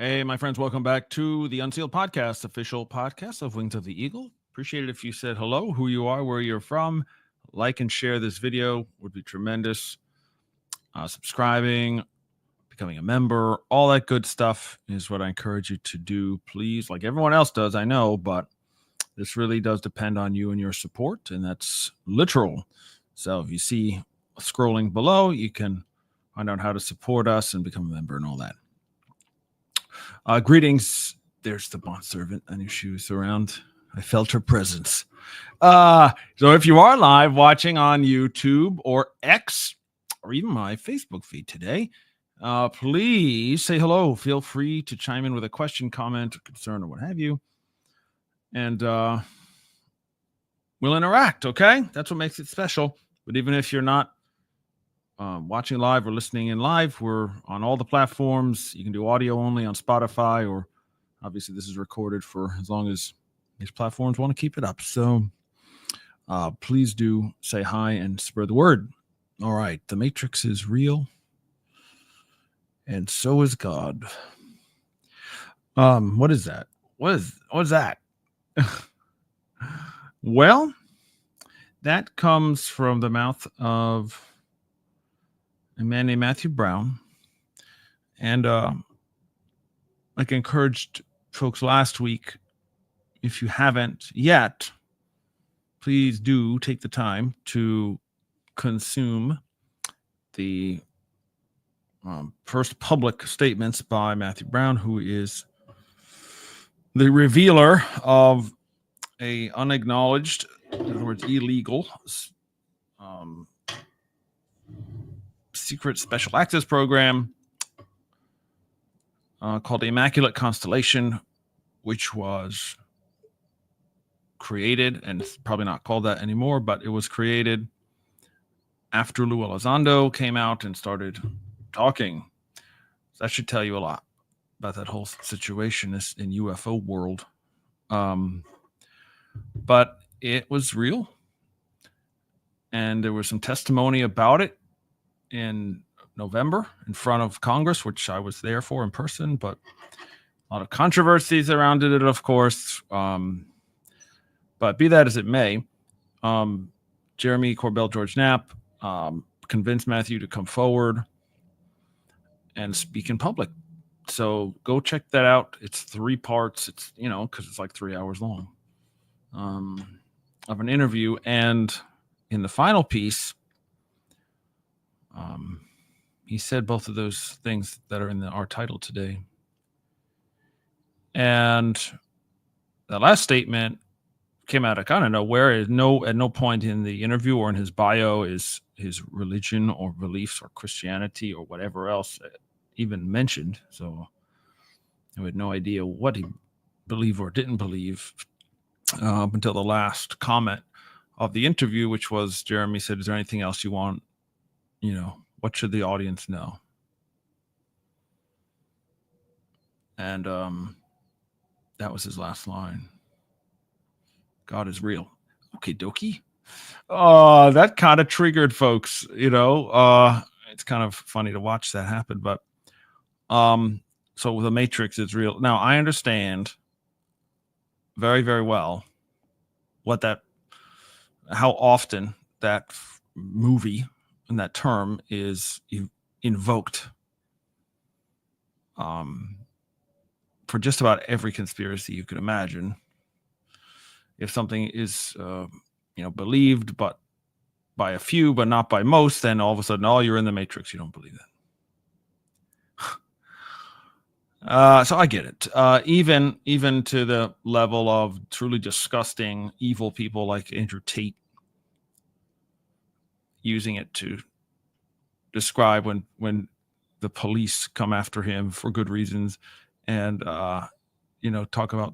Hey, my friends, welcome back to the Unsealed podcast, official podcast of Wings of the Eagle. Appreciate it if you said hello, who you are, where you're from. Like and share this video would be tremendous. Subscribing, becoming a member, all that good stuff is what I encourage you to do. Please, like everyone else does, I know, but this really does depend on you and your support, and that's literal. So if you see scrolling below, you can find out how to support us and become a member and all that. Greetings. There's the bond servant on your shoes around. I felt her presence. So if you are live watching on YouTube or X or even my Facebook feed today, please say hello. Feel free to chime in with a question, comment, concern, or what have you. And we'll interact, okay? That's what makes it special. But even if you're not watching live or listening in live, we're on all the platforms. You can do audio only on Spotify, or obviously this is recorded for as long as these platforms want to keep it up. So please do say hi and spread the word. All right, the Matrix is real, and so is God. What is that? What is that? Well, that comes from the mouth of a man named Matthew Brown. And like I encouraged folks last week, if you haven't yet, please do take the time to consume the first public statements by Matthew Brown, who is the revealer of a unacknowledged, in other words, illegal secret special access program called the Immaculate Constellation, which was created, and it's probably not called that anymore, but it was created after Lou Elizondo came out and started talking. So that should tell you a lot about that whole situation in UFO world. But it was real, and there was some testimony about it in November in front of Congress, which I was there for in person, but a lot of controversies around it, of course. But be that as it may, Jeremy Corbell George Knapp convinced Matthew to come forward and speak in public. So go check that out. It's 3 parts. It's, because it's like 3 hours long of an interview. And in the final piece, he said both of those things that are in our title today. And the last statement came out of kind of nowhere. At no point in the interview or in his bio is his religion or beliefs or Christianity or whatever else even mentioned. So I had no idea what he believed or didn't believe until the last comment of the interview, which was Jeremy said, "Is there anything else you want? What should the audience know?" And that was his last line. God is real. Okay, dokie. That kind of triggered folks, it's kind of funny to watch that happen. But so the Matrix is real. Now, I understand very, very well how often that movie and that term is invoked for just about every conspiracy you could imagine. If something is, believed, but by a few, but not by most, then all of a sudden, you're in the Matrix. You don't believe that. So I get it. Even to the level of truly disgusting, evil people like Andrew Tate, using it to describe when the police come after him for good reasons, and talk about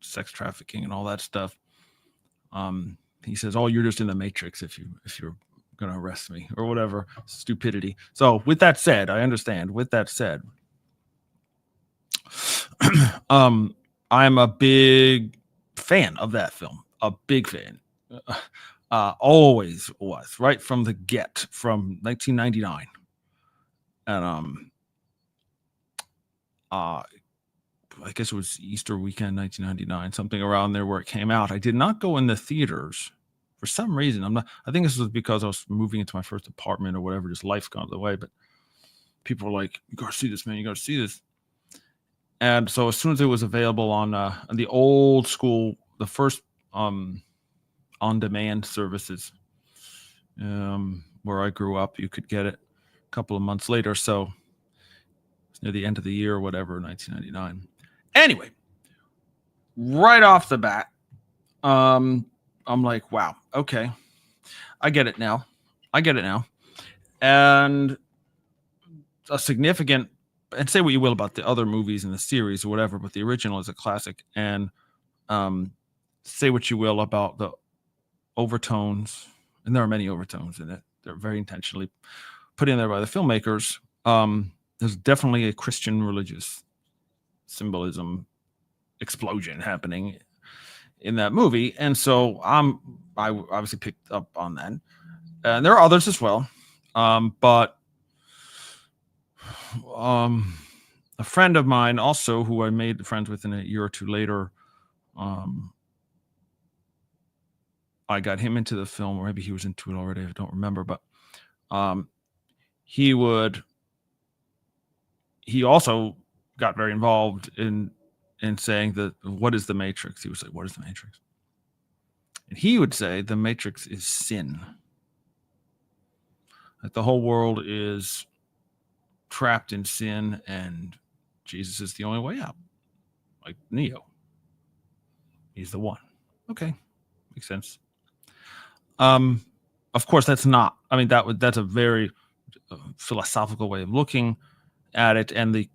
sex trafficking and all that stuff. He says, you're just in the Matrix if you're going to arrest me or whatever stupidity. So with that said, I understand. With that said, I'm a big fan of that film, a big fan. Always was, right from the get, from 1999. And I guess it was Easter weekend, 1999, something around there where it came out. I did not go in the theaters for some reason. I think this was because I was moving into my first apartment or whatever, just life got in the way. But people were like, "You gotta see this, man! You gotta see this." And so as soon as it was available on the old school, the first on-demand services where I grew up, you could get it a couple of months later. So it's near the end of the year or whatever, 1999. Anyway, right off the bat, I'm like, wow, okay, I get it now. And a significant, and say what you will about the other movies in the series or whatever, but the original is a classic. And say what you will about the overtones, and there are many overtones in it. They're very intentionally put in there by the filmmakers. There's definitely a Christian religious symbolism explosion happening in that movie, and so I obviously picked up on that, and there are others as well. But a friend of mine also, who I made friends with in a year or two later, I got him into the film, or maybe he was into it already. I don't remember, but he also got very involved in saying that, what is the Matrix? He would say, what is the Matrix? And he would say the Matrix is sin. That the whole world is trapped in sin and Jesus is the only way out. Like Neo. He's the one. Okay. Makes sense. Of course, that's not, I mean, that's a very philosophical way of looking at it. And the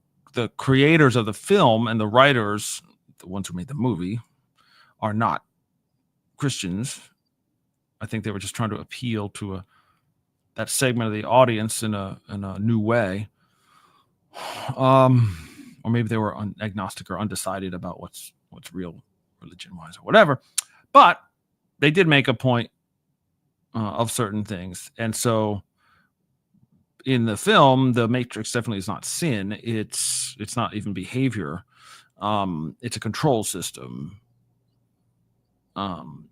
creators of the film and the writers, the ones who made the movie, are not Christians. I think they were just trying to appeal to that segment of the audience in a new way. Or maybe they were agnostic or undecided about what's real religion-wise or whatever. But they did make a point of certain things. And so in the film, the Matrix definitely is not sin. It's not even behavior. It's a control system. And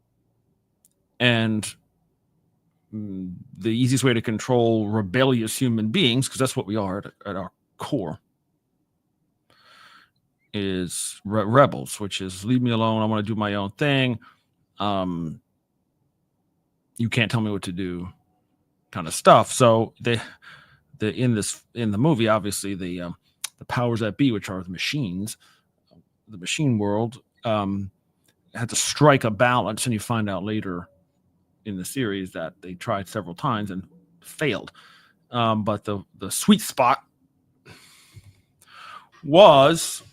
the easiest way to control rebellious human beings, because that's what we are at our core, is rebels, which is leave me alone. I want to do my own thing. You can't tell me what to do, kind of stuff. So in the movie, obviously the powers that be, which are the machines, the machine world, had to strike a balance, and you find out later in the series that they tried several times and failed. But the sweet spot was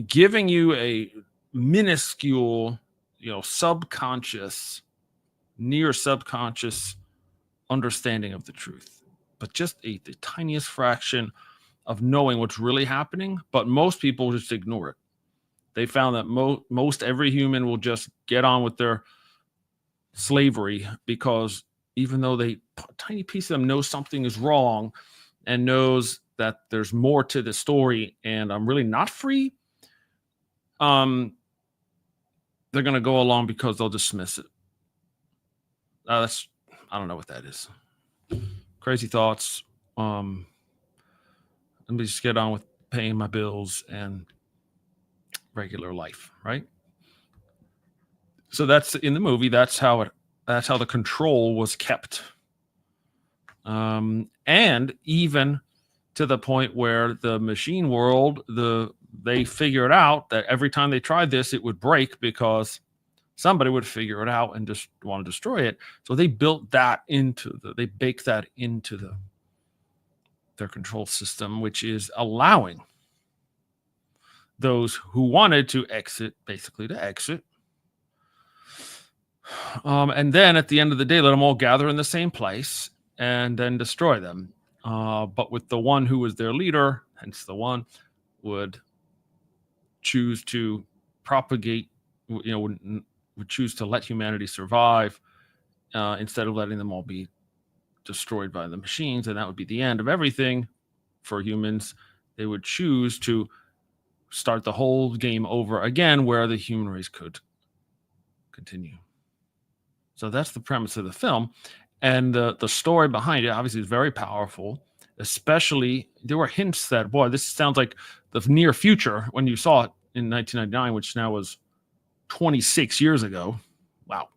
giving you a minuscule, subconscious, near subconscious understanding of the truth, but just the tiniest fraction of knowing what's really happening. But most people just ignore it. They found that most every human will just get on with their slavery, because even though a tiny piece of them knows something is wrong and knows that there's more to the story and I'm really not free, they're going to go along because they'll dismiss it. I don't know what that is. Crazy thoughts. Let me just get on with paying my bills and regular life, right? So that's in the movie. That's how the control was kept, and even to the point where the machine world, they figured out that every time they tried this, it would break because somebody would figure it out and just want to destroy it. So they built that they baked that into their control system, which is allowing those who wanted to exit, basically to exit. And then at the end of the day, let them all gather in the same place and then destroy them. But with the one who was their leader, hence the one, would choose to propagate, would choose to let humanity survive instead of letting them all be destroyed by the machines. And that would be the end of everything for humans, they would choose to start the whole game over again where the human race could continue. So that's the premise of the film. And the story behind it obviously is very powerful. Especially, there were hints that, boy, this sounds like the near future when you saw it in 1999, which now was 26 years ago. Wow.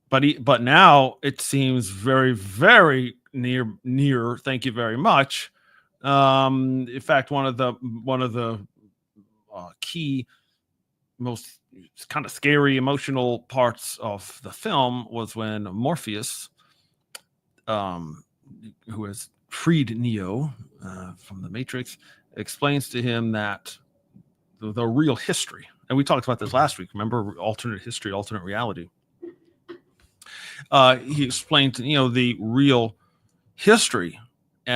But now it seems very, very near. Thank you very much. In fact, one of the key, most kind of scary, emotional parts of the film was when Morpheus, who has freed Neo from the Matrix, explains to him that the real history, and we talked about this last week. Remember, alternate history, alternate reality. He explained to Neo the real history,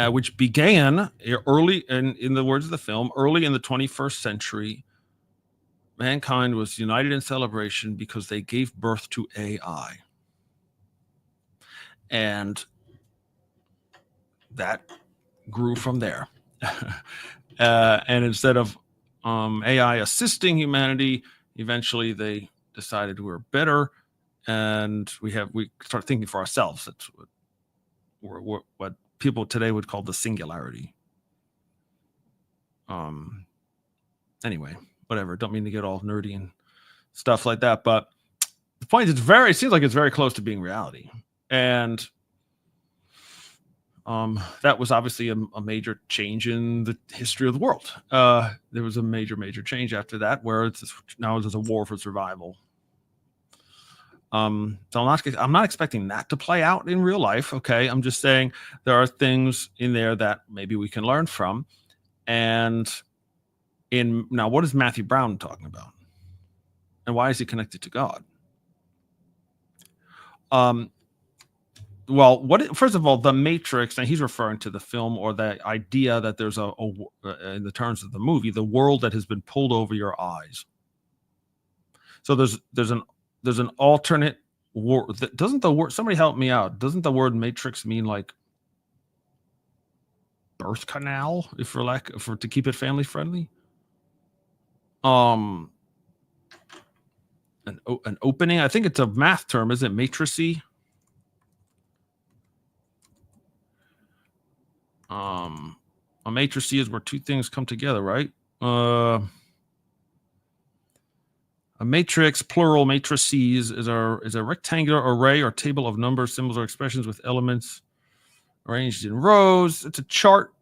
which began early, in the words of the film, early in the 21st century. Mankind was united in celebration because they gave birth to AI. And that grew from there. And instead of AI assisting humanity, eventually they decided we're better, and we start thinking for ourselves. That's what people today would call the singularity. Anyway, whatever. Don't mean to get all nerdy and stuff like that, but the point is, it seems like it's very close to being reality, and that was obviously a major change in the history of the world. There was a major change after that, where now there's a war for survival. So I'm not expecting that to play out in real life. Okay, I'm just saying there are things in there that maybe we can learn from. And now, what is Matthew Brown talking about, and why is he connected to God? Well, first of all, the Matrix, and he's referring to the film, or the idea that there's in the terms of the movie, the world that has been pulled over your eyes. So there's an alternate world. Doesn't the word, somebody help me out? Doesn't the word Matrix mean like birth canal, to keep it family friendly? An opening. I think it's a math term, isn't it? Matricy. A matrice is where two things come together, right? A matrix, plural matrices, is a rectangular array or table of numbers, symbols, or expressions with elements arranged in rows. It's a chart.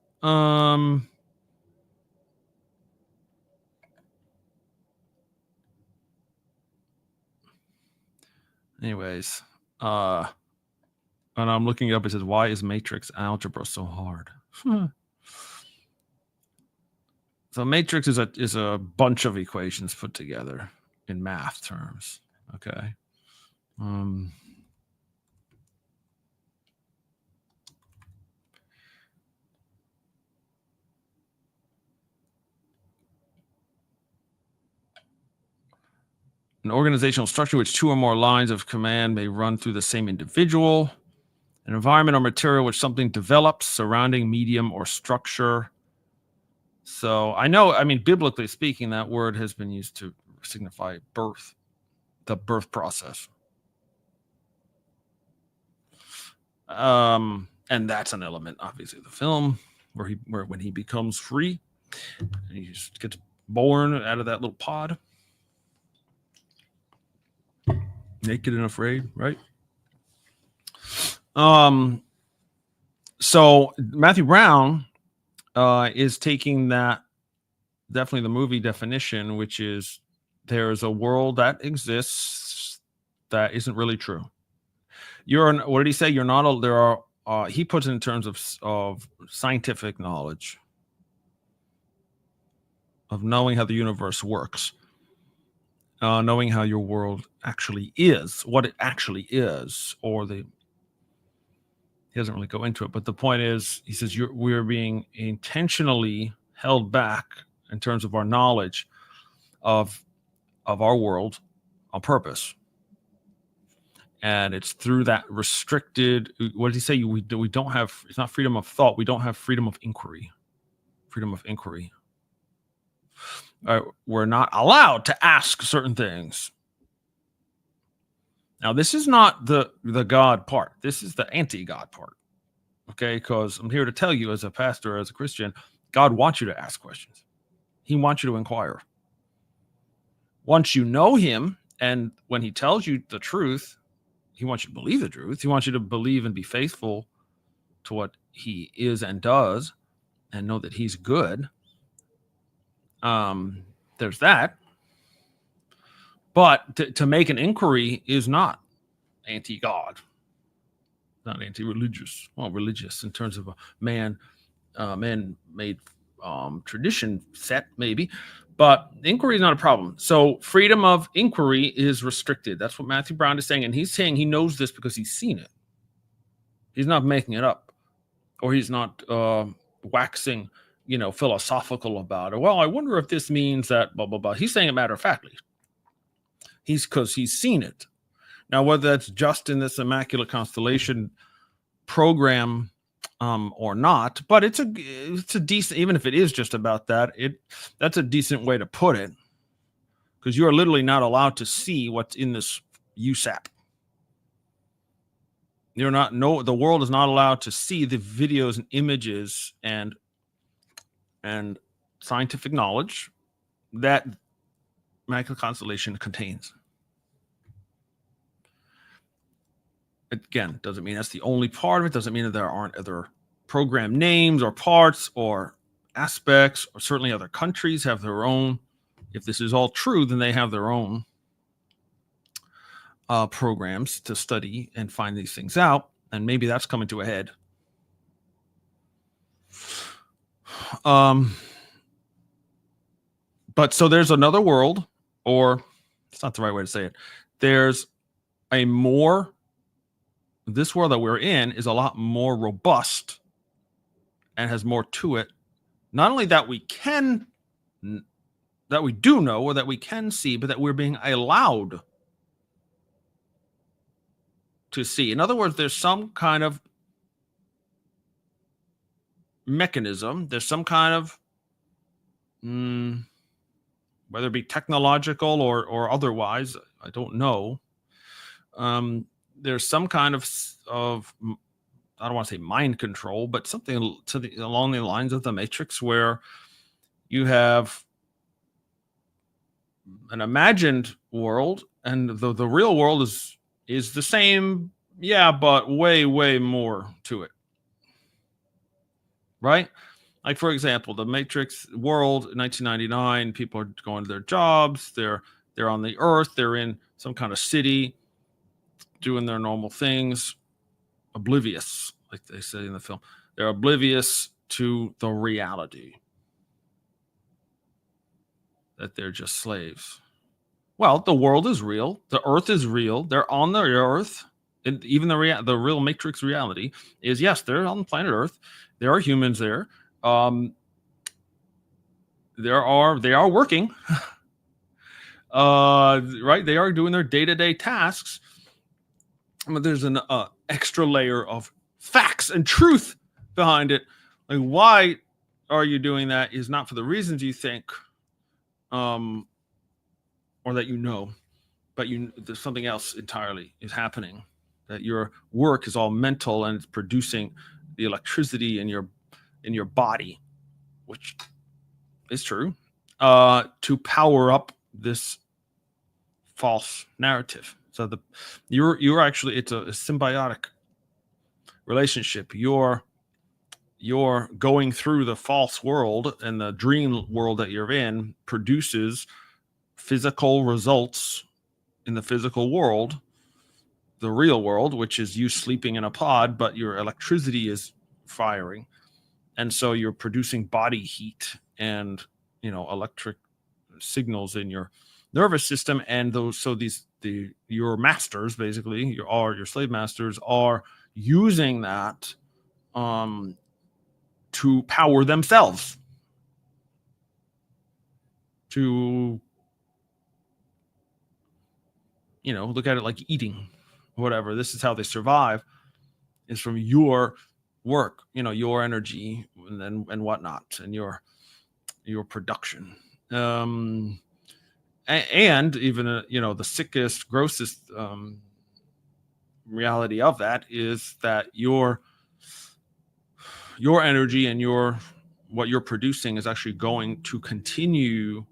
Anyways, and I'm looking it up. It says, why is matrix algebra so hard? So matrix is a bunch of equations put together in math terms. Okay. An organizational structure which two or more lines of command may run through the same individual. An environment or material which something develops, surrounding medium or structure. So I mean, biblically speaking, that word has been used to signify birth, the birth process. And that's an element, obviously, of the film where when he becomes free, and he just gets born out of that little pod, naked and afraid, right? So Matthew Brown is taking that, definitely the movie definition, which is there's a world that exists that isn't really true. What did he say? He puts it in terms of scientific knowledge, of knowing how the universe works, knowing how your world actually is, what it actually is, he doesn't really go into it, but the point is, he says we're being intentionally held back in terms of our knowledge of our world on purpose. And it's through that restricted, what did he say? We don't have, it's not freedom of thought. We don't have freedom of inquiry. Freedom of inquiry. We're not allowed to ask certain things. Now, this is not the God part. This is the anti-God part. Okay, because I'm here to tell you, as a pastor, as a Christian, God wants you to ask questions. He wants you to inquire. Once you know him, and when he tells you the truth, he wants you to believe the truth. He wants you to believe and be faithful to what he is and does, and know that he's good. There's that. But to make an inquiry is not anti-God, not anti-religious. Well, religious in terms of a man-made tradition set, maybe. But inquiry is not a problem. So freedom of inquiry is restricted. That's what Matthew Brown is saying. And he's saying he knows this because he's seen it. He's not making it up. Or he's not waxing, philosophical about it. Well, I wonder if this means that blah, blah, blah. He's saying it matter-of-factly. Because he's seen it. Now, whether that's just in this Immaculate Constellation program or not, but it's a decent, even if it is just about that, that's a decent way to put it, because you are literally not allowed to see what's in this USAP. The world is not allowed to see the videos and images and scientific knowledge that Immaculate Constellation contains. Again, doesn't mean that's the only part of it. Doesn't mean that there aren't other program names or parts or aspects, or certainly other countries have their own. If this is all true, then they have their own programs to study and find these things out. And maybe that's coming to a head. But so there's another world, or it's not the right way to say it. There's this world that we're in is a lot more robust and has more to it. Not only that we do know, or that we can see, but that we're being allowed to see. In other words, there's some kind of mechanism. There's some kind of, whether it be technological or otherwise, I don't know. There's some kind of I don't want to say mind control, but something along the lines of the Matrix, where you have an imagined world, and the real world is the same, but way, way more to it. Right? Like, for example, the Matrix world in 1999, people are going to their jobs, they're on the Earth, they're in some kind of city, doing their normal things, oblivious, like they say in the film. They're oblivious to the reality that they're just slaves. Well, the world is real. The Earth is real. They're on the Earth. And even the real Matrix reality is, yes, they're on planet Earth. There are humans there. They are working. Right? They are doing their day-to-day tasks. But there's an extra layer of facts and truth behind it. Like, why are you doing that is not for the reasons you think, or that but there's something else entirely is happening. That your work is all mental, and it's producing the electricity in your body, which is true, to power up this false narrative. So you're actually, it's a symbiotic relationship. You're going through the false world, and the dream world that you're in produces physical results in the physical world, the real world, which is you sleeping in a pod, but your electricity is firing. And so you're producing body heat and, electric signals in your nervous system. And your masters, basically, your slave masters, are using that to power themselves, to look at it like eating. whatever. This is how they survive, is from your work, your energy and whatnot, and your production. And even the sickest, grossest reality of that is that your energy and what you're producing is actually going to continue.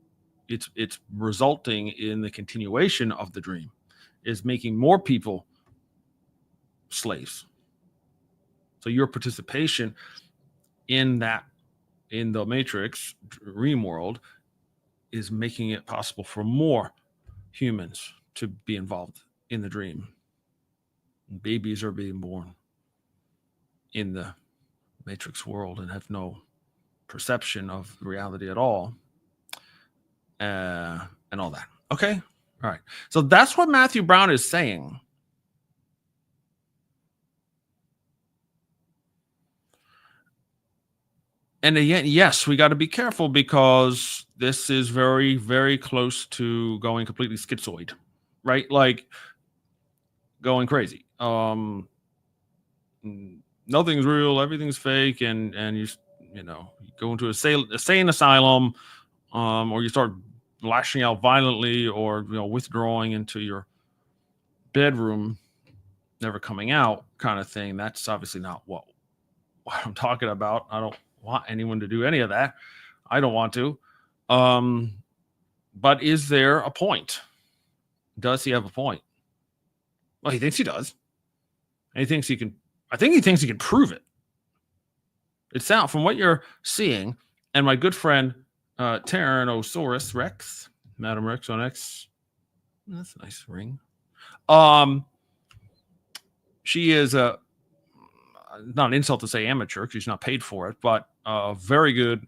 It's resulting in the continuation of the dream, is making more people slaves. So your participation in the Matrix dream world is making it possible for more humans to be involved in the dream. Babies are being born in the Matrix world and have no perception of reality at all, and all that. Okay, all right. So that's what Matthew Brown is saying. And again, yes, we got to be careful, because this is very, very close to going completely schizoid, right? Like going crazy. Nothing's real, everything's fake, and you go into a sane asylum, or you start lashing out violently, or withdrawing into your bedroom, never coming out, kind of thing. That's obviously not what I'm talking about. I don't want anyone to do any of that. I don't want to. But is there a point? Does he have a point? Well, he thinks he does. And he thinks he can. I think he thinks he can prove it. It's out from what you're seeing. And my good friend Tyrannosaurus Rex, Madam Rex on X. That's a nice ring. She is not an insult to say amateur, because she's not paid for it, but very good.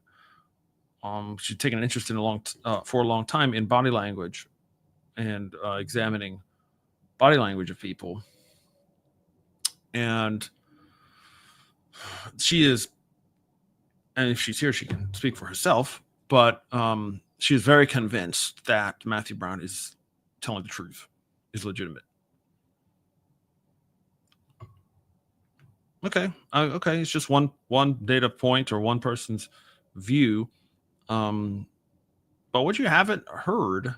She's taken an interest for a long time in body language and examining body language of people. And she is, and if she's here, she can speak for herself, but she is very convinced that Matthew Brown is telling the truth, is legitimate. Okay. It's just one data point or one person's view. But what you haven't heard,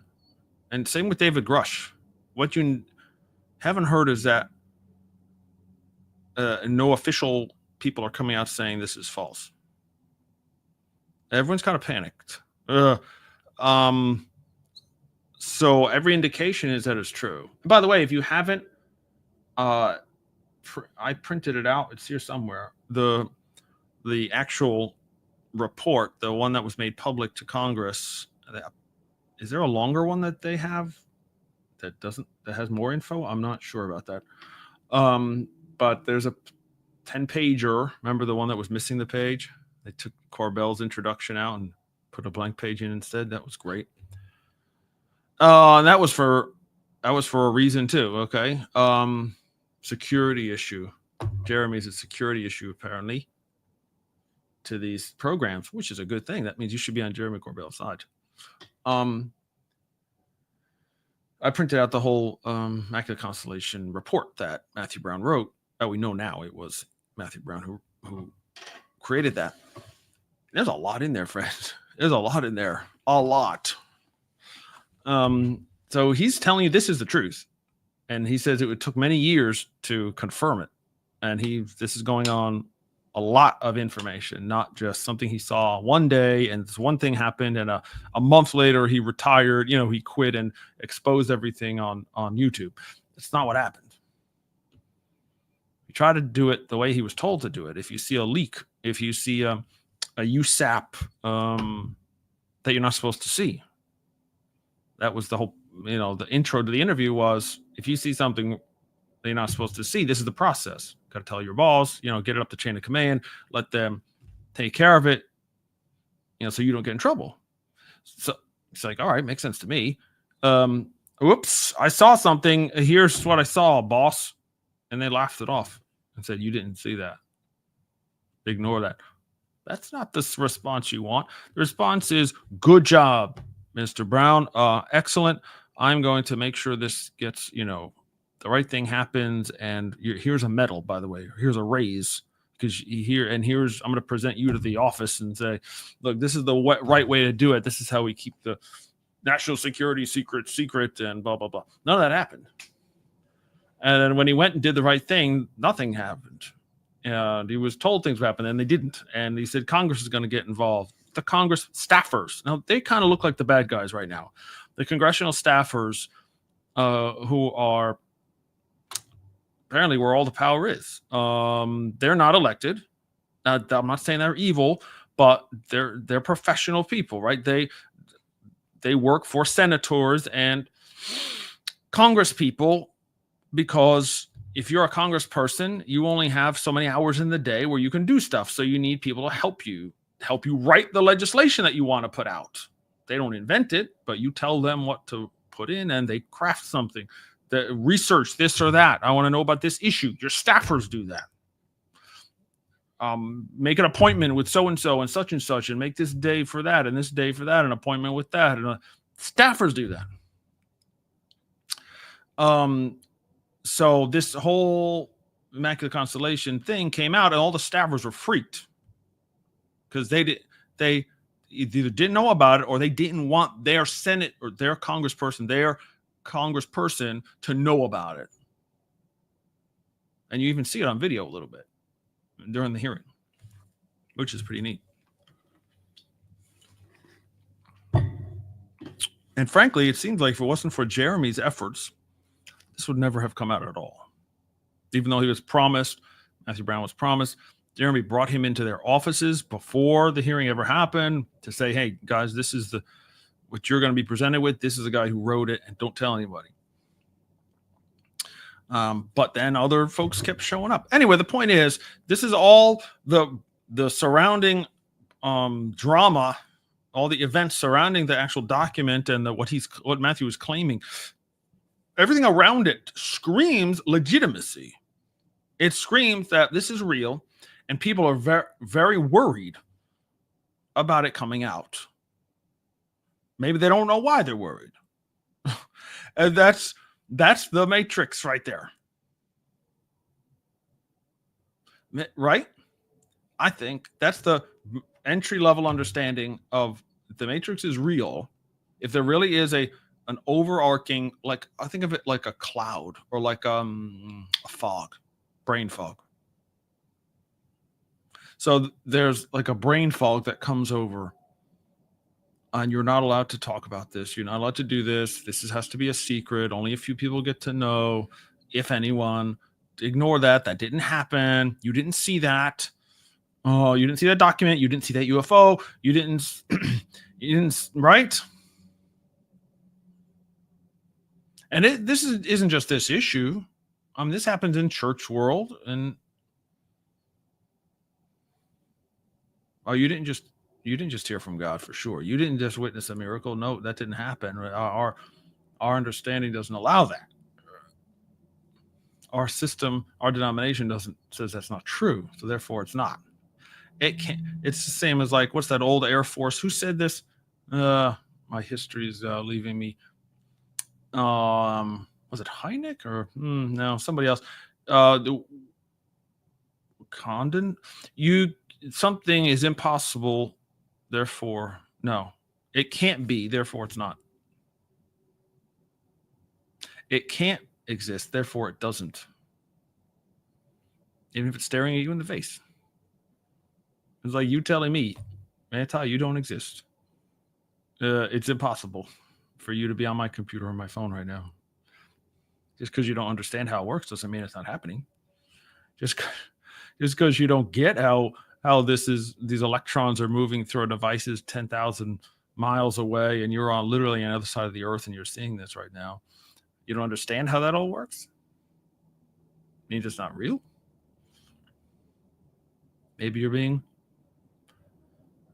and same with David Grush, what you haven't heard is that no official people are coming out saying this is false. Everyone's kind of panicked. So every indication is that it's true. And by the way, if you haven't, I printed it out. It's here somewhere. The actual report, the one that was made public to Congress. Is there a longer one that they have that has more info? I'm not sure about that. But there's a 10-pager. Remember the one that was missing the page? They took Corbell's introduction out and put a blank page in instead. That was great. And that was for a reason too. Okay. Security issue. Jeremy's a security issue apparently to these programs, which is a good thing. That means you should be on Jeremy Corbell's side. I printed out the whole Immaculate Constellation report that Matthew Brown wrote. That we know now it was Matthew Brown who created that. There's a lot in there, friends. There's a lot in there. A lot. So he's telling you this is the truth. And he says it took many years to confirm it. And this is going on a lot of information, not just something he saw one day and this one thing happened and a month later he retired, he quit and exposed everything on YouTube. That's not what happened. He tried to do it the way he was told to do it. If you see a leak, if you see a USAP that you're not supposed to see, that was the whole, the intro to the interview was, if you see something that you're not supposed to see, this is the process. Got to tell your boss, get it up the chain of command, let them take care of it, so you don't get in trouble. So it's like, all right, makes sense to me. Whoops, I saw something. Here's what I saw, boss. And they laughed it off and said, you didn't see that. Ignore that. That's not the response you want. The response is, good job, Mr. Brown. Excellent. I'm going to make sure this gets, the right thing happens, and here's a medal, by the way, here's a raise, because I'm going to present you to the office and say, look, this is the right way to do it. This is how we keep the national security secret, and blah, blah, blah. None of that happened. And then when he went and did the right thing, nothing happened. And he was told things would happen, and they didn't. And he said Congress is going to get involved. The Congress staffers, now they kind of look like the bad guys right now. The congressional staffers, who are apparently where all the power is. They're not elected. I'm not saying they're evil, but they're professional people, right? They work for senators and Congress people, because if you're a congressperson, you only have so many hours in the day where you can do stuff. So you need people to help you write the legislation that you want to put out. They don't invent it, but you tell them what to put in, and they craft something. The research this or that. I want to know about this issue. Your staffers do that. Make an appointment with so-and-so and such, and make this day for that, and this day for that, an appointment with that. And staffers do that. So this whole Immaculate Constellation thing came out, and all the staffers were freaked because they either didn't know about it, or they didn't want their Senate or their congressperson to know about it. And you even see it on video a little bit during the hearing, which is pretty neat. And frankly, it seems like if it wasn't for Jeremy's efforts, this would never have come out at all. Even though he was promised, Matthew Brown was promised, Jeremy brought him into their offices before the hearing ever happened to say, hey, guys, this is what you're going to be presented with. This is the guy who wrote it, and don't tell anybody. But then other folks kept showing up. Anyway, the point is, this is all the surrounding drama, all the events surrounding the actual document and what Matthew was claiming. Everything around it screams legitimacy. It screams that this is real, and people are very, very worried about it coming out. Maybe they don't know why they're worried. And that's the matrix right there. Right? I think that's the entry-level understanding of the matrix is real. If there really is an overarching, like, I think of it like a cloud or like a fog, brain fog. So there's like a brain fog that comes over, and you're not allowed to talk about this. You're not allowed to do this. This has to be a secret. Only a few people get to know, if anyone. Ignore that. That didn't happen. You didn't see that. Oh, you didn't see that document. You didn't see that UFO. You didn't, right? And this isn't just this issue. This happens in church world. And you didn't just hear from God for sure. You didn't just witness a miracle. No, that didn't happen. Our understanding doesn't allow that. Our system, our denomination says that's not true. So therefore it's not. It can't. It's the same as like, what's that old Air Force? Who said this? My history is leaving me. Was it Hynek or no, somebody else? Condon. Something is impossible, therefore no. It can't be, therefore it's not. It can't exist, therefore it doesn't. Even if it's staring at you in the face. It's like you telling me, Manti, you don't exist. It's impossible for you to be on my computer or my phone right now. Just because you don't understand how it works doesn't mean it's not happening. Just because you don't get how these electrons are moving through our devices 10,000 miles away, and you're literally on the other side of the earth and you're seeing this right now. You don't understand how that all works? It means it's not real? Maybe you're being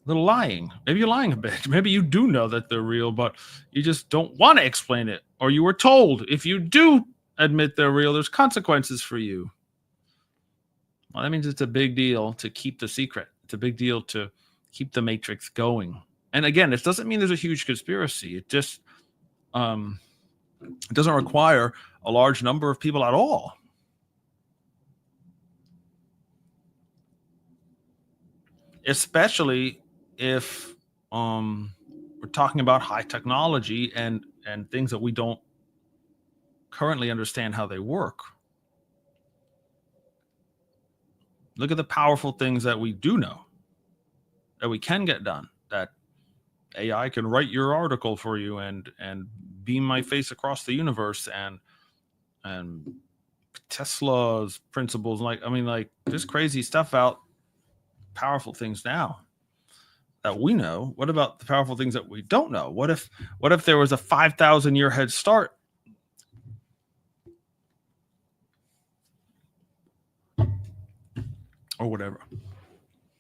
a little lying. Maybe you're lying a bit. Maybe you do know that they're real, but you just don't want to explain it. Or you were told if you do admit they're real, there's consequences for you. Well, that means it's a big deal to keep the secret. It's a big deal to keep the matrix going. And again, this doesn't mean there's a huge conspiracy. It just It doesn't require a large number of people at all. Especially if we're talking about high technology and things that we don't currently understand how they work. Look at the powerful things that we do know, that we can get done, that AI can write your article for you and beam my face across the universe, and Tesla's principles, like there's crazy stuff out, powerful things now that we know. What about the powerful things that we don't know? What if there was a 5,000 year head start? Or whatever.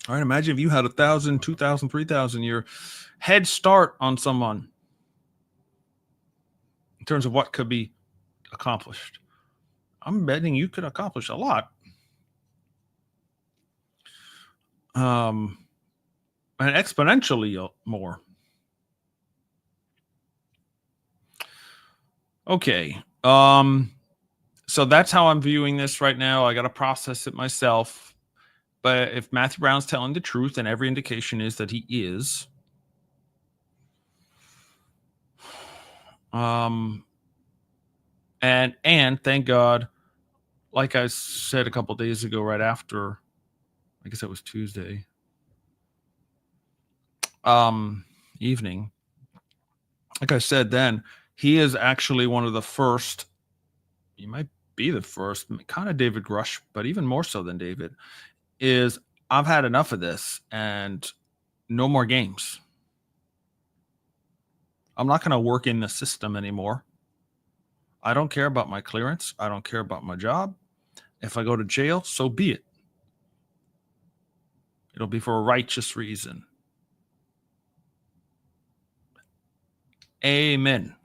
All right, imagine if you had 1,000, 2,000, 3,000 year head start on someone in terms of what could be accomplished. I'm betting you could accomplish a lot. And exponentially more. Okay. So that's how I'm viewing this right now. I got to process it myself. But if Matthew Brown's telling the truth, and every indication is that he is, and thank God, like I said a couple days ago, right after, I guess it was Tuesday evening, like I said then, he is actually one of the first, he might be the first, kind of David Grush, but even more so than David, is I've had enough of this and no more games. I'm not going to work in the system anymore. I don't care about my clearance. I don't care about my job. If I go to jail, so be it. It'll be for a righteous reason. Amen.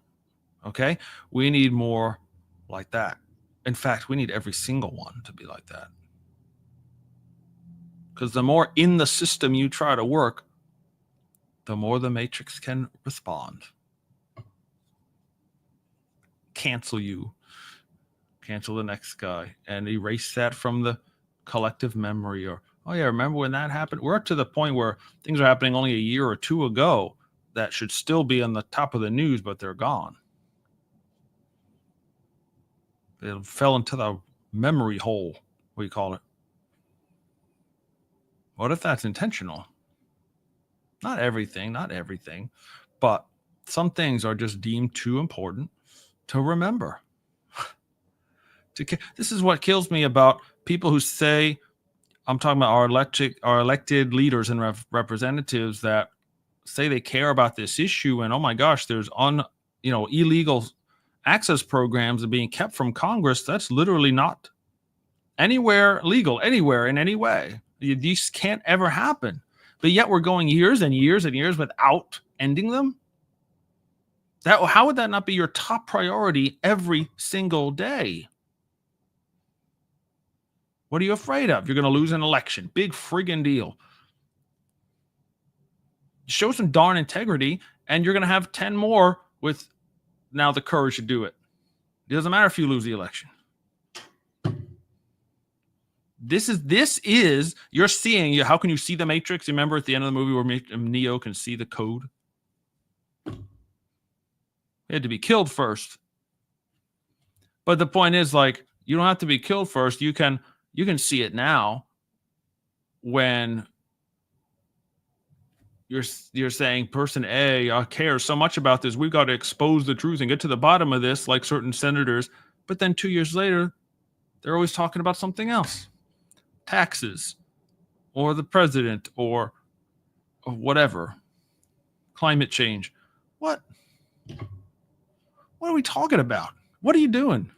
Okay? We need more like that. In fact, we need every single one to be like that. Because the more in the system you try to work, the more the matrix can respond. Cancel you. Cancel the next guy and erase that from the collective memory. Or, oh yeah, remember when that happened? We're up to the point where things are happening only a year or two ago that should still be on the top of the news, but they're gone. They fell into the memory hole, what do you call it? What if that's intentional? Not everything, but some things are just deemed too important to remember. This is what kills me about people who say, I'm talking about our elected leaders and representatives that say they care about this issue, and oh my gosh, there's illegal access programs are being kept from Congress. That's literally not anywhere legal, anywhere in any way. These can't ever happen. But yet we're going years and years and years without ending them. How would that not be your top priority every single day? What are you afraid of? You're going to lose an election. Big friggin' deal. Show some darn integrity, and you're going to have 10 more with now the courage to do it. It doesn't matter if you lose the election. This is you're seeing. How can you see the Matrix? Remember at the end of the movie where Neo can see the code? He had to be killed first. But the point is, like, you don't have to be killed first. You can see it now when you're saying person A cares so much about this. We've got to expose the truth and get to the bottom of this, like certain senators. But then 2 years later, they're always talking about something else. Taxes, or the president, or whatever. Climate change. What are we talking about? What are you doing?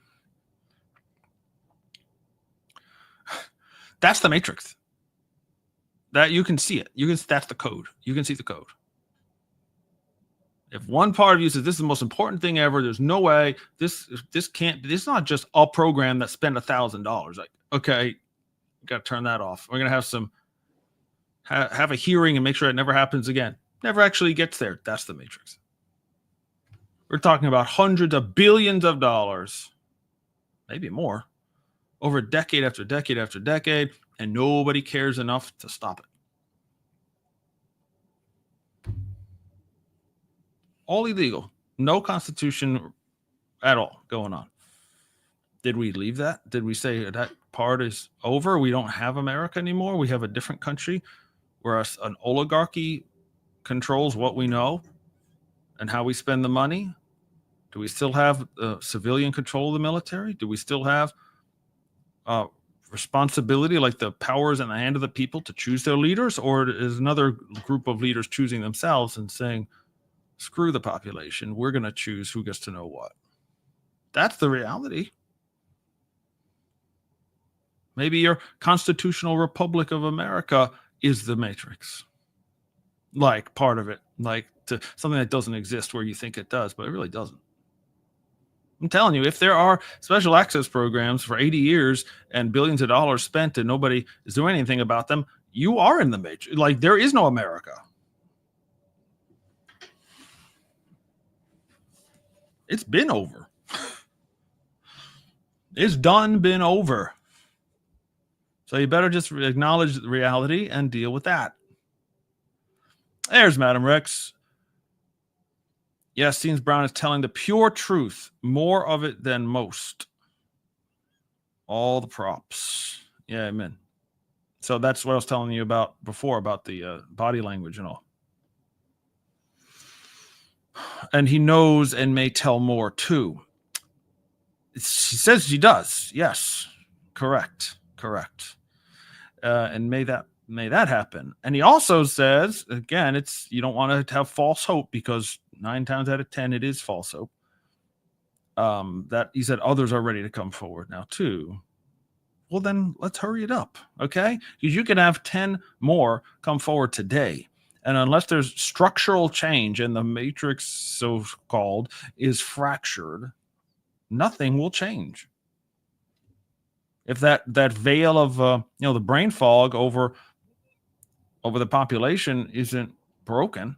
That's the Matrix. That you can see it. That's the code. You can see the code. If one part of you says this is the most important thing ever, there's no way this can't. This is not just a program that spent $1,000. Like, okay, got to turn that off. We're gonna have a hearing and make sure it never happens again. Never actually gets there. That's the Matrix. We're talking about hundreds of billions of dollars, maybe more, over decade after decade after decade, and nobody cares enough to stop it. All illegal. No constitution at all going on. Did we leave that? Did we say that part is over? We don't have America anymore. We have a different country where an oligarchy controls what we know and how we spend the money. Do we still have civilian control of the military? Do we still have responsibility, like the powers in the hand of the people to choose their leaders? Or is another group of leaders choosing themselves and saying, screw the population, we're going to choose who gets to know what? That's the reality. Maybe your constitutional republic of America is the matrix, like part of it, like to something that doesn't exist where you think it does, but it really doesn't. I'm telling you, if there are special access programs for 80 years and billions of dollars spent and nobody is doing anything about them, you are in the matrix. Like, there is no America. It's been over. It's done, been over. So you better just acknowledge the reality and deal with that. There's Madam Rex. Yes, Seems Brown is telling the pure truth, more of it than most. All the props. Yeah, amen. So that's what I was telling you about before, about the body language and all. And he knows and may tell more too. She says she does. Yes, correct. And may that happen. And he also says, again, it's, you don't want to have false hope, because 9 times out of 10 it is false hope. That he said others are ready to come forward now too. Well, then let's hurry it up, okay? Because you can have 10 more come forward today. And unless there's structural change and the matrix, so-called, is fractured, nothing will change. If that veil of the brain fog over the population isn't broken,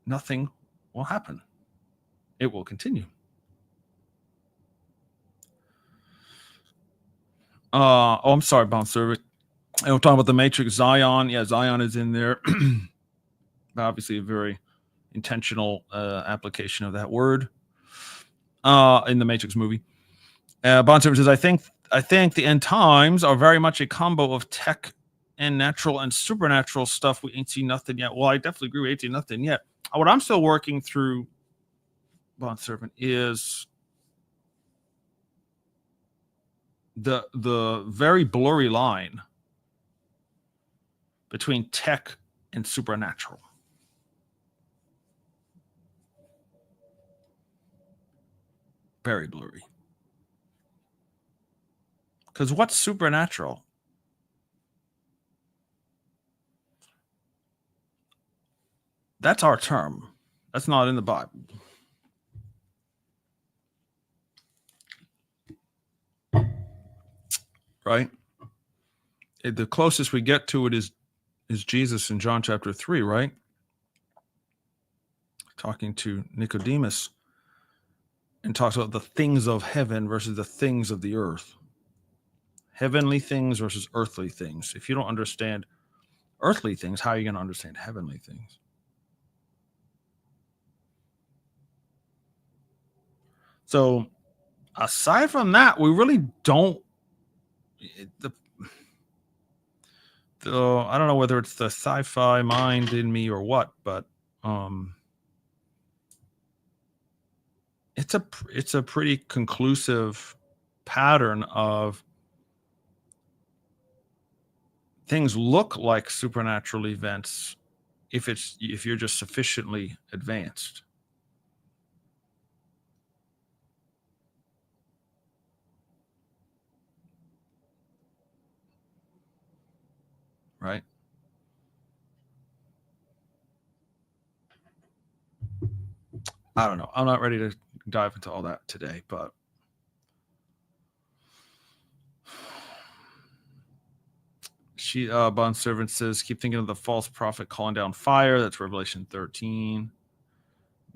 nothing will happen. It will continue. I'm sorry, Bounce Server. And we're talking about the Matrix. Zion. Yeah, Zion is in there. Obviously, a very intentional application of that word in the Matrix movie. Bounce Server says, I think the end times are very much a combo of tech and natural and supernatural stuff. We ain't seen nothing yet. Well, I definitely agree. We ain't seen nothing yet. What I'm still working through, Bond Servant, is the very blurry line between tech and supernatural. Very blurry. Because what's supernatural? That's our term. That's not in the Bible. Right? The closest we get to it is Jesus in John chapter 3, right? Talking to Nicodemus, and talks about the things of heaven versus the things of the earth. Heavenly things versus earthly things. If you don't understand earthly things, how are you going to understand heavenly things? So aside from that, we really don't. I don't know whether it's the sci-fi mind in me or what, but it's a pretty conclusive pattern of things look like supernatural events if you're just sufficiently advanced. Right? I don't know. I'm not ready to dive into all that today, but Bond Servant says, keep thinking of the false prophet calling down fire. That's Revelation 13.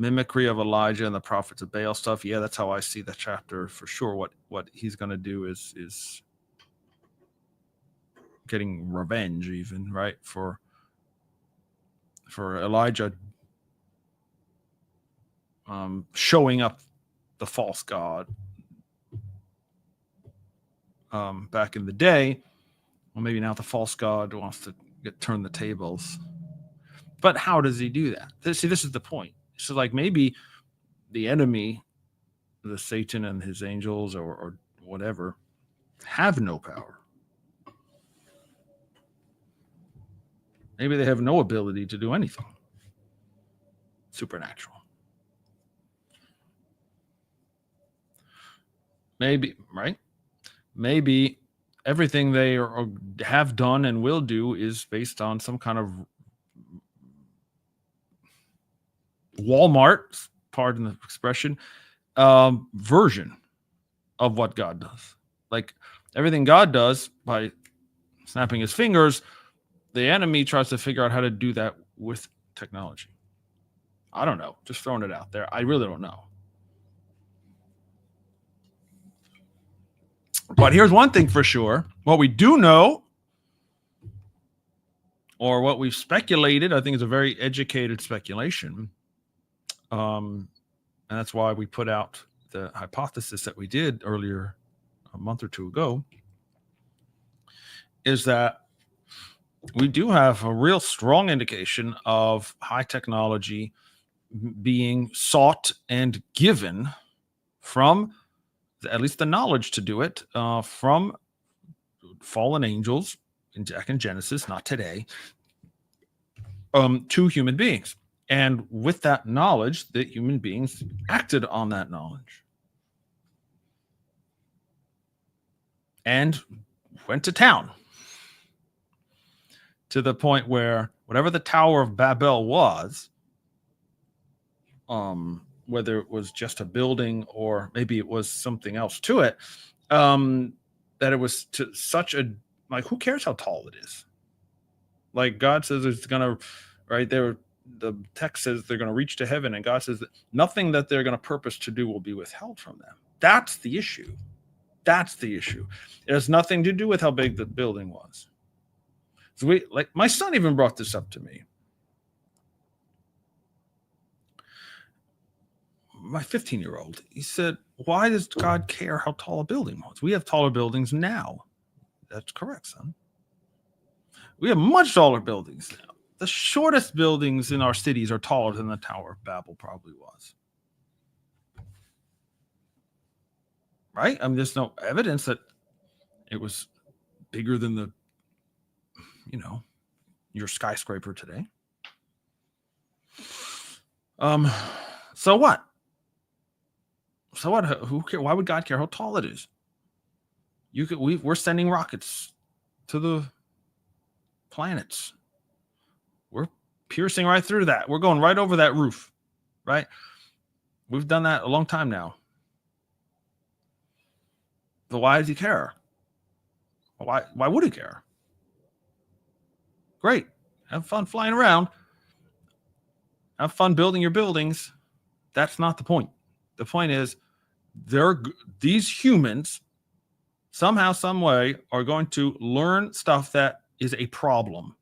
mimicry of Elijah and the prophets of Baal stuff. Yeah, that's how I see the chapter for sure. What he's going to do is getting revenge, even, right, for Elijah showing up the false god back in the day. Well, maybe now the false god wants to turn the tables. But how does he do that? See, this is the point. So, like, maybe the enemy, the Satan and his angels or whatever, have no power. Maybe they have no ability to do anything supernatural. Maybe, right? Maybe everything they have done and will do is based on some kind of Walmart, pardon the expression, version of what God does. Like everything God does by snapping his fingers, the enemy tries to figure out how to do that with technology. I don't know. Just throwing it out there. I really don't know. But here's one thing for sure. What we do know, or what we've speculated, I think is a very educated speculation. And that's why we put out the hypothesis that we did earlier a month or two ago, is that we do have a real strong indication of high technology being sought and given from, at least the knowledge to do it, from fallen angels back in Genesis, not today, to human beings. And with that knowledge, the human beings acted on that knowledge and went to town, to the point where whatever the Tower of Babel was, whether it was just a building or maybe it was something else to it, that it was to such a, like, who cares how tall it is? Like, God says it's going to, right there, the text says they're going to reach to heaven, and God says that nothing that they're going to purpose to do will be withheld from them. That's the issue. That's the issue. It has nothing to do with how big the building was. So my son even brought this up to me. My 15-year-old, he said, why does God care how tall a building was? We have taller buildings now. That's correct, son. We have much taller buildings now. The shortest buildings in our cities are taller than the Tower of Babel probably was. Right? I mean, there's no evidence that it was bigger than your skyscraper today. So what? So what? Who cares? Why would God care how tall it is? We're sending rockets to the planets. We're piercing right through that. We're going right over that roof, right? We've done that a long time now. But why does he care? Why would he care? Great. Have fun flying around. Have fun building your buildings. That's not the point. The point is, these humans somehow, some way, are going to learn stuff that is a problem.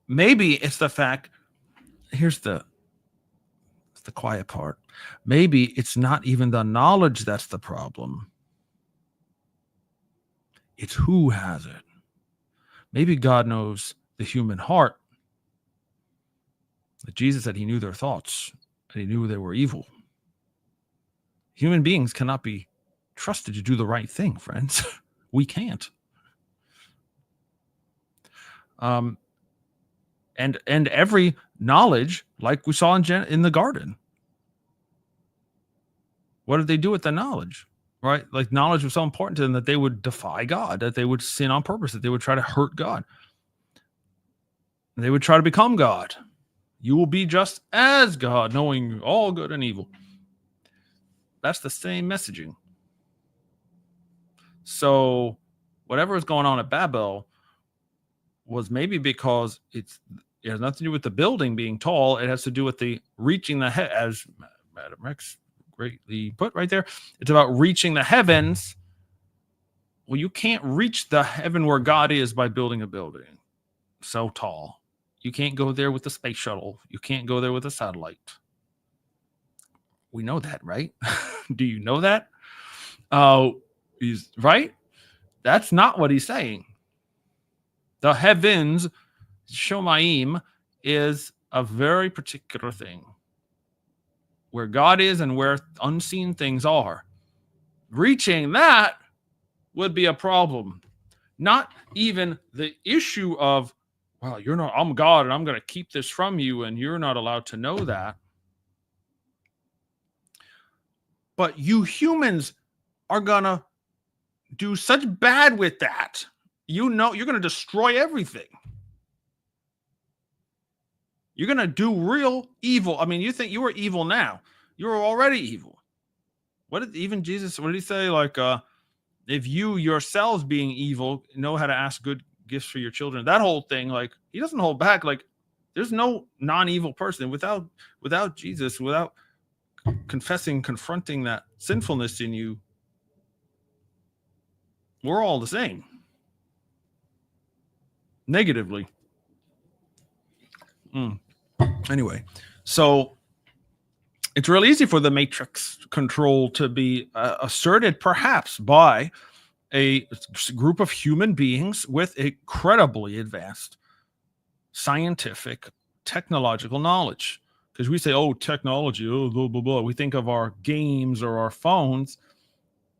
Maybe it's the fact, here's the quiet part. Maybe it's not even the knowledge that's the problem. It's who has it. Maybe God knows the human heart. But Jesus said he knew their thoughts, and he knew they were evil. Human beings cannot be trusted to do the right thing, friends. We can't. And every knowledge, like we saw in the garden, what did they do with the knowledge? Right? Like, knowledge was so important to them that they would defy God, that they would sin on purpose, that they would try to hurt God. They would try to become God. You will be just as God, knowing all good and evil. That's the same messaging. So whatever is going on at Babel was maybe because It has nothing to do with the building being tall. It has to do with the reaching the head, as Madam Rex greatly put right there. It's about reaching the heavens. Well, you can't reach the heaven where God is by building a building so tall. You can't go there with the space shuttle. You can't go there with a satellite. We know that, right? Do you know that? He's right. That's not what he's saying. The heavens, Shomaim, is a very particular thing. Where God is and where unseen things are. Reaching that would be a problem. Not even the issue of, well, you're not, I'm God and I'm going to keep this from you and you're not allowed to know that. But you humans are going to do such bad with that. You know, you're going to destroy everything. You're going to do real evil. I mean, you think you are evil now. You're already evil. What did even Jesus, what did he say? Like, if you yourselves being evil know how to ask good gifts for your children, that whole thing, like, he doesn't hold back. Like, there's no non-evil person without Jesus, without confronting that sinfulness in you. We're all the same. Negatively. Anyway, so it's really easy for the matrix control to be asserted perhaps by a group of human beings with incredibly advanced scientific, technological knowledge. Because we say, oh, technology, oh, blah, blah, blah. We think of our games or our phones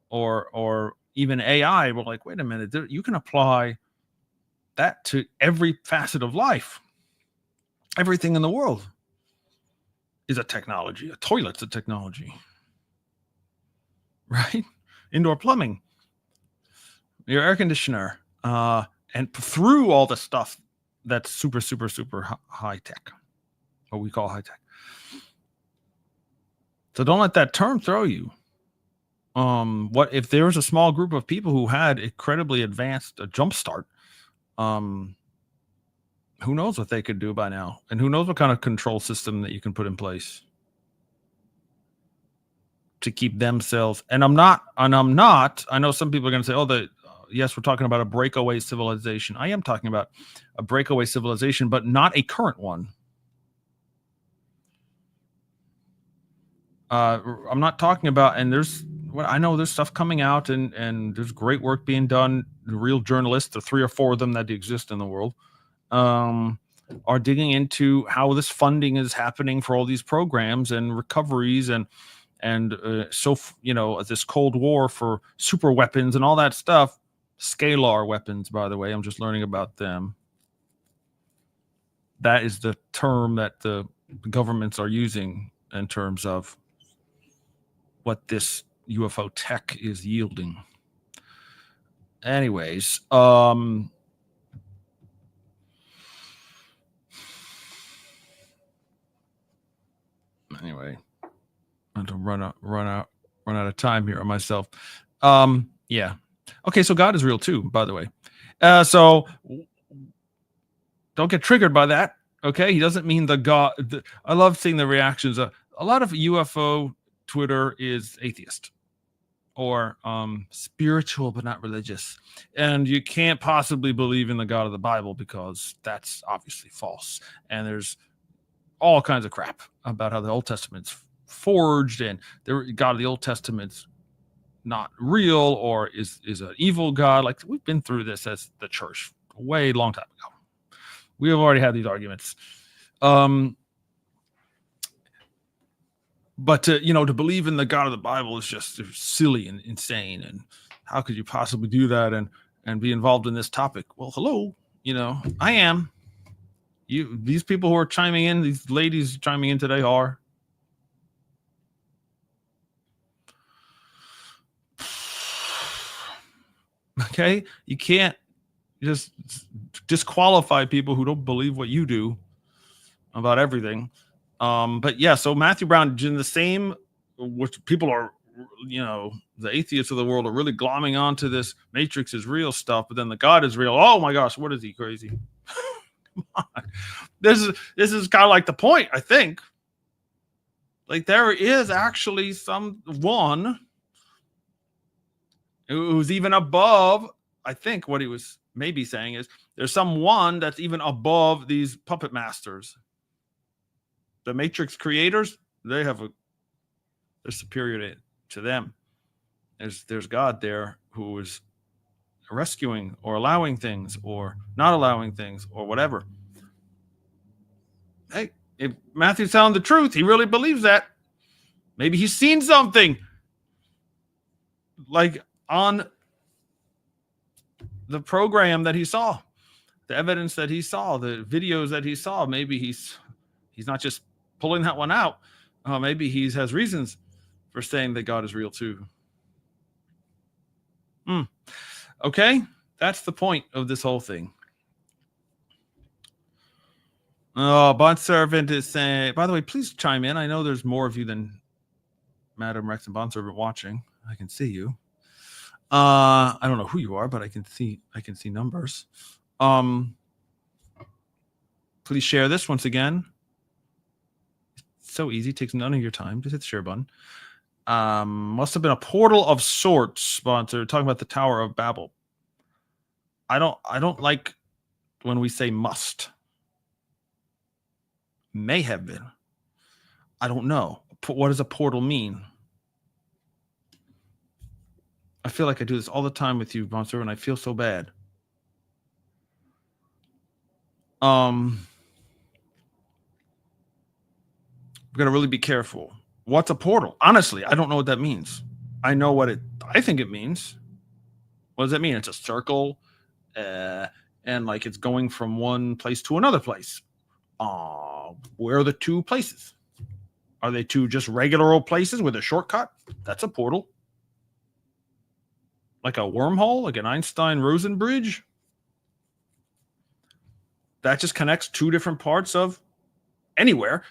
or even AI. We're like, wait a minute, you can apply that to every facet of life. Everything in the world is a technology. A toilet's a technology. Right? Indoor plumbing. Your air conditioner. And through all the stuff that's super, super, super high tech. What we call high tech. So don't let that term throw you. What if there was a small group of people who had incredibly advanced a jump start? Who knows what they could do by now? And who knows what kind of control system that you can put in place to keep themselves. And I'm not, I know some people are going to say, oh, yes, we're talking about a breakaway civilization. I am talking about a breakaway civilization, but not a current one. I'm not talking about, and I know there's stuff coming out and there's great work being done. The real journalists, the 3 or 4 of them that exist in the world, are digging into how this funding is happening for all these programs and recoveries and this Cold War for super weapons and all that stuff. Scalar weapons, by the way, I'm just learning about them. That is the term that the governments are using in terms of what this UFO tech is yielding. Anyways, anyway, I have to run out of time here on myself. Yeah. Okay, so God is real too, by the way. So don't get triggered by that. Okay, he doesn't mean the God. I love seeing the reactions. A lot of UFO Twitter is atheist or spiritual but not religious, and you can't possibly believe in the God of the Bible because that's obviously false. And there's all kinds of crap about how the Old Testament's forged and the God of the Old Testament's not real or is an evil God. Like, we've been through this as the church a way long time ago. We have already had these arguments. But to believe in the God of the Bible is just silly and insane. And how could you possibly do that and be involved in this topic? Well, hello, I am. These people who are chiming in, these ladies chiming in today are. Okay, you can't just disqualify people who don't believe what you do about everything. But yeah, so Matthew Brown in the same, which people are, the atheists of the world are really glomming onto this Matrix is real stuff, but then the God is real. Oh my gosh, what is he, crazy? on. This is kind of like the point, I think. Like there is actually someone who's even above. I think what he was maybe saying is there's someone that's even above these puppet masters. The Matrix creators, they're superior to them. There's God there who is rescuing or allowing things or not allowing things or whatever. Hey, if Matthew's telling the truth, he really believes that. Maybe he's seen something like on the program that he saw, the evidence that he saw, the videos that he saw. Maybe he's not just pulling that one out. Maybe he has reasons for saying that God is real too. Okay, that's the point of this whole thing. Oh, Bondservant is saying, by the way, please chime in. I know there's more of you than Madam Rex and Bondservant watching. I can see you. I don't know who you are, but I can see numbers. Please share this once again. It's so easy, takes none of your time. Just hit the share button. Must have been a portal of sorts, sponsor, talking about the Tower of Babel. I don't like when we say must. May have been. I don't know. What does a portal mean? I feel like I do this all the time with you, Monster, and I feel so bad. We've got to really be careful. What's a portal? Honestly, I don't know what that means. I know what I think it means. What does that mean? It's a circle, and like it's going from one place to another place. Where are the two places? Are they two just regular old places with a shortcut? That's a portal. Like a wormhole, like an Einstein-Rosen bridge. That just connects two different parts of anywhere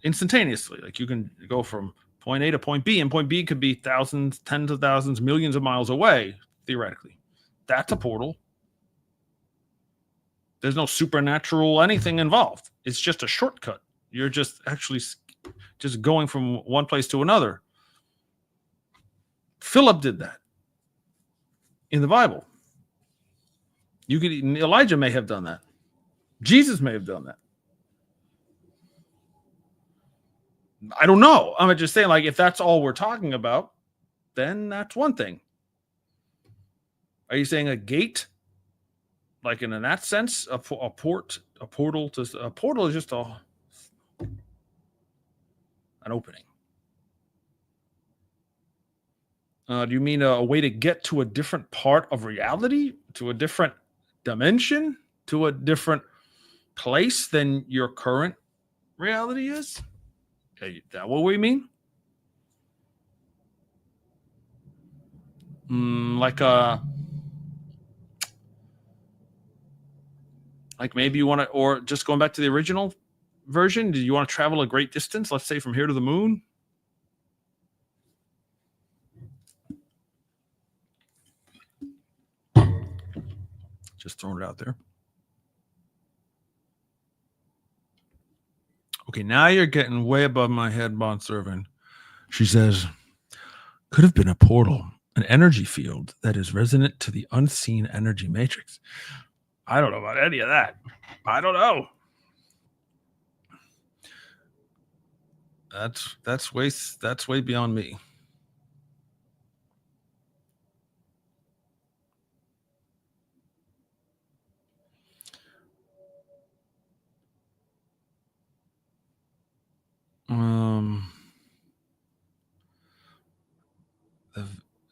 instantaneously. Like you can go from point A to point B, and point B could be thousands, tens of thousands, millions of miles away, theoretically. That's a portal. There's no supernatural anything involved. It's just a shortcut. You're just actually just going from one place to another. Philip did that in the Bible. Elijah may have done that. Jesus may have done that. I don't know. I'm just saying, like, if that's all we're talking about, then that's one thing. Are you saying a gate? Like in that sense, a portal is just an opening. Do you mean a way to get to a different part of reality, to a different dimension, to a different place than your current reality is? Is that what we mean? Like maybe you want to, or just going back to the original version, do you want to travel a great distance? Let's say from here to the moon. Just throwing it out there. Okay, now you're getting way above my head, Bondservant. She says, could have been a portal, an energy field that is resonant to the unseen energy matrix. I don't know about any of that. I don't know. That's way beyond me.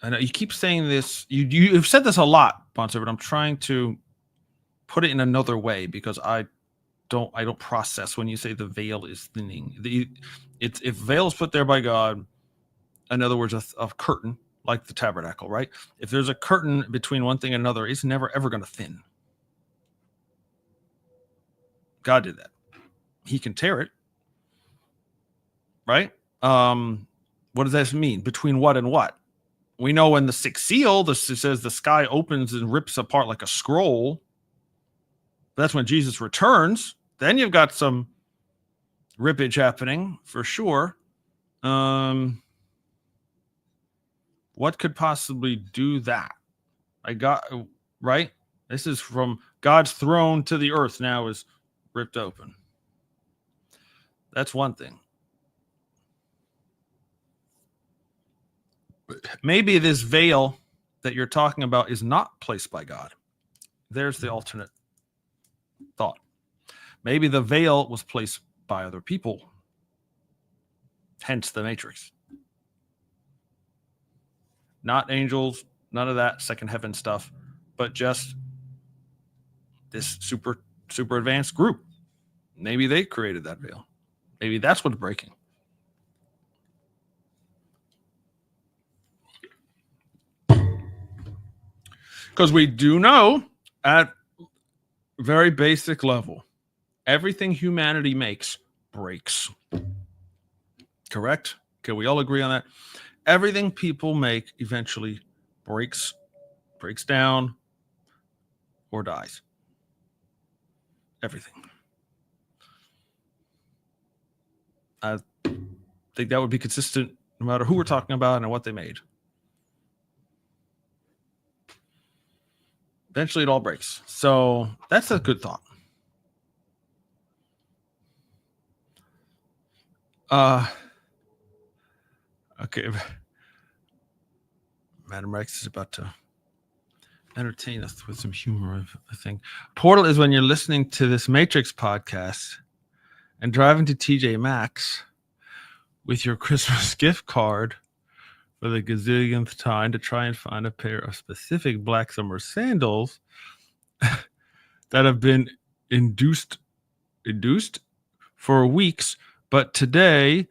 I know you keep saying this. You've said this a lot, Bonser, but I'm trying to put it in another way because I don't process when you say the veil is thinning. If veil is put there by God, in other words, a curtain like the tabernacle, right? If there's a curtain between one thing and another, it's never ever going to thin. God did that. He can tear it, right? What does that mean? Between what and what? We know in the sixth seal, it says the sky opens and rips apart like a scroll. That's when Jesus returns. Then you've got some rippage happening for sure. What could possibly do that? Right? This is from God's throne to the earth now is ripped open. That's one thing. Maybe this veil that you're talking about is not placed by God. There's the alternate thought. Maybe the veil was placed by other people. Hence the Matrix. Not angels, none of that second heaven stuff, but just this super advanced group. Maybe they created that veil. Maybe that's what's breaking. Because we do know at very basic level, everything humanity makes breaks. Correct? Can we all agree on that? Everything people make eventually breaks down, or dies. Everything. I think that would be consistent no matter who we're talking about and what they made. Eventually it all breaks. So that's a good thought. Okay. Madam Rex is about to entertain us with some humor, I think. Portal is when you're listening to this Matrix podcast and driving to TJ Maxx with your Christmas gift card for the gazillionth time to try and find a pair of specific black summer sandals that have been induced for weeks, but today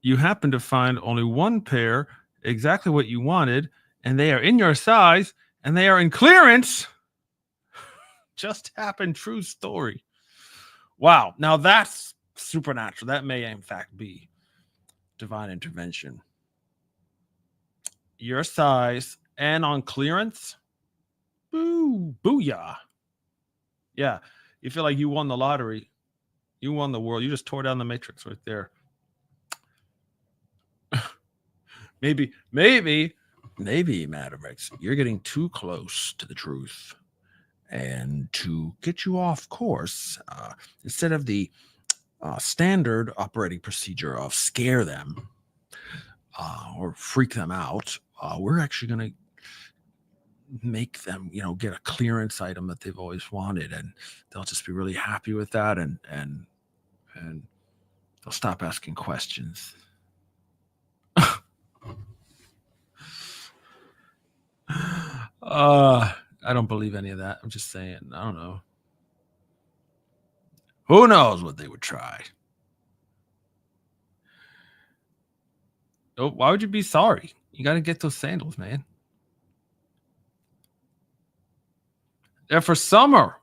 you happen to find only one pair, exactly what you wanted, and they are in your size, and they are in clearance. Just happened, true story. Wow, now that's supernatural. That may in fact be divine intervention. Your size and on clearance. Boo, booyah. Yeah, you feel like you won the lottery. You won the world. You just tore down the Matrix right there. maybe, Madam Rex, you're getting too close to the truth. And to get you off course, instead of the standard operating procedure of scare them or freak them out, we're actually going to make them, get a clearance item that they've always wanted, and they'll just be really happy with that, and they'll stop asking questions. I don't believe any of that. I'm just saying, I don't know. Who knows what they would try? Oh, why would you be sorry? You got to get those sandals, man. They're for summer,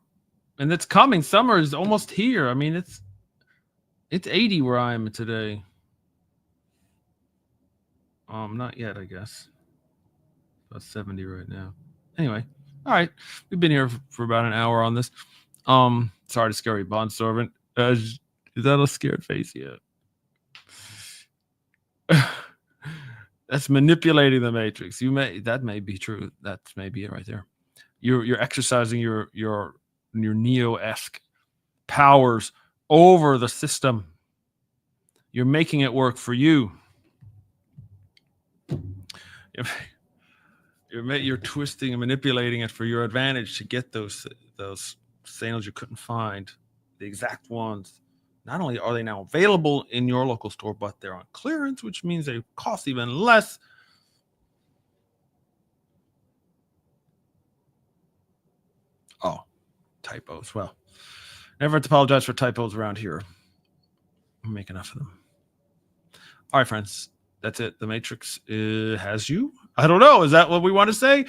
and it's coming. Summer is almost here. I mean, it's 80 where I am today. Not yet, I guess. About 70 right now. Anyway, all right. We've been here for about an hour on this. Sorry to scare you, bond servant. Is that a scared face yet? That's manipulating the Matrix. That may be true. That may be it right there. You're exercising your Neo-esque powers over the system. You're making it work for you. You're twisting and manipulating it for your advantage to get those sandals you couldn't find, the exact ones. Not only are they now available in your local store, but they're on clearance, which means they cost even less. Oh, typos. Well, never have to apologize for typos around here. I'll make enough of them. All right, friends. That's it. The Matrix has you. I don't know. Is that what we want to say?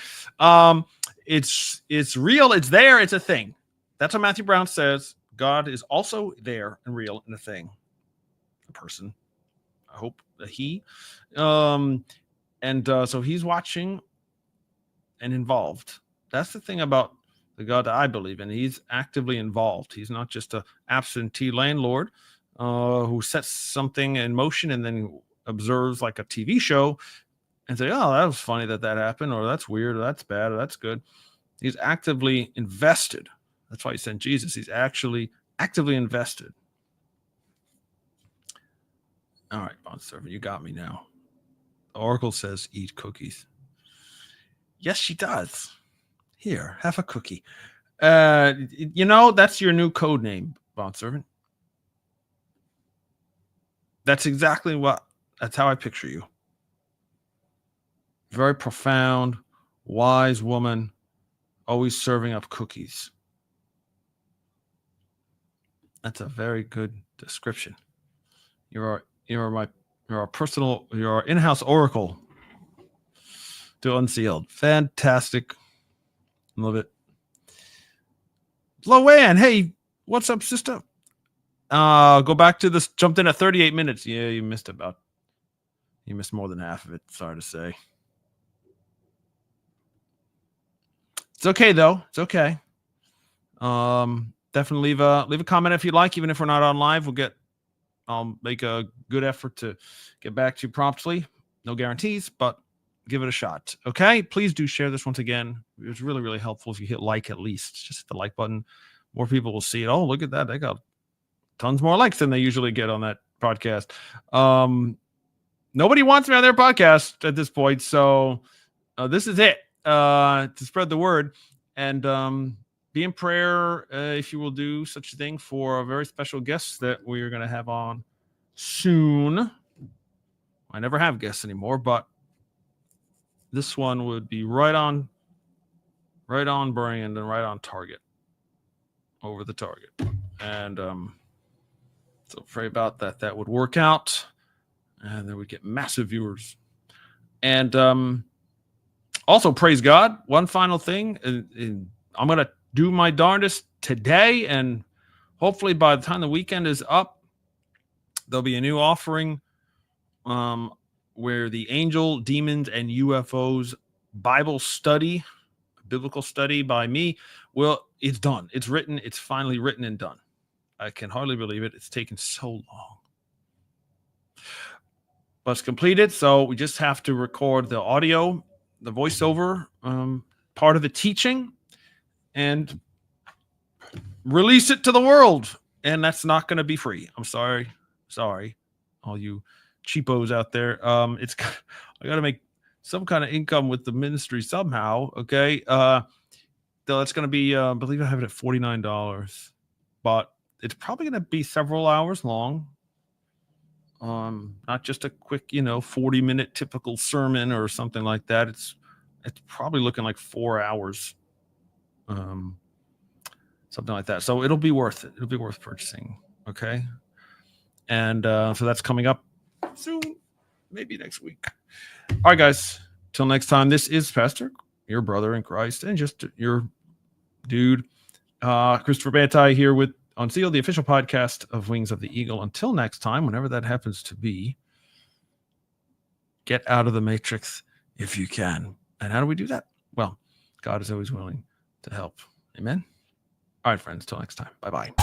It's real. It's there. It's a thing. That's what Matthew Brown says. God is also there and real and a thing, a person. I hope that he. So he's watching and involved. That's the thing about the God that I believe in. He's actively involved. He's not just a absentee landlord who sets something in motion and then observes like a TV show and say, oh, that was funny that happened, or that's weird, or that's bad, or that's good. He's actively invested. That's why he sent Jesus. He's actually actively invested. All right, bondservant, you got me now. The oracle says eat cookies. Yes, she does. Here, have a cookie. That's your new code name, bondservant. That's how I picture you. Very profound, wise woman, always serving up cookies. That's a very good description. You're our in-house oracle to Unsealed. Fantastic. Love it. Loanne, hey, what's up, sister? Go back to this. Jumped in at 38 minutes. Yeah, you missed more than half of it. Sorry to say. It's okay though. It's okay. Definitely leave a comment if you'd like, even if we're not on live. I'll make a good effort to get back to you promptly. No guarantees, but give it a shot. Okay. Please do share this once again. It was really, really helpful if you hit like at least. Just hit the like button. More people will see it. Oh, look at that. They got tons more likes than they usually get on that podcast. Nobody wants me on their podcast at this point. So this is it to spread the word and be in prayer if you will do such a thing for a very special guest that we are going to have on soon. I never have guests anymore, but this one would be right on brand and right on target, over the target. And so pray about that. That would work out. And then we'd get massive viewers. And also, praise God. One final thing. I'm going to do my darndest today. And hopefully by the time the weekend is up, there'll be a new offering where the Angel, Demons, and UFOs biblical study by me, it's done. It's written. It's finally written and done. I can hardly believe it. It's taken so long. But it's completed, so we just have to record the audio, the voiceover, part of the teaching, and release it to the world. And that's not going to be free. I'm sorry, all you cheapos out there. I got to make some kind of income with the ministry somehow. Okay, that's going to be, I believe I have it at $49, but it's probably going to be several hours long. Not just a quick, 40-minute typical sermon or something like that. It's probably looking like 4 hours, something like that. So it'll be worth it. It'll be worth purchasing. Okay. And so that's coming up soon, maybe next week. All right, guys. Till next time. This is Pastor, your brother in Christ, and just your dude, Christopher Bantai, here with Unsealed, the official podcast of Wings of the Eagle. Until next time, whenever that happens to be, get out of the matrix if you can. And how do we do that? Well, God is always willing to help. Amen. All right, friends. Till next time. Bye-bye.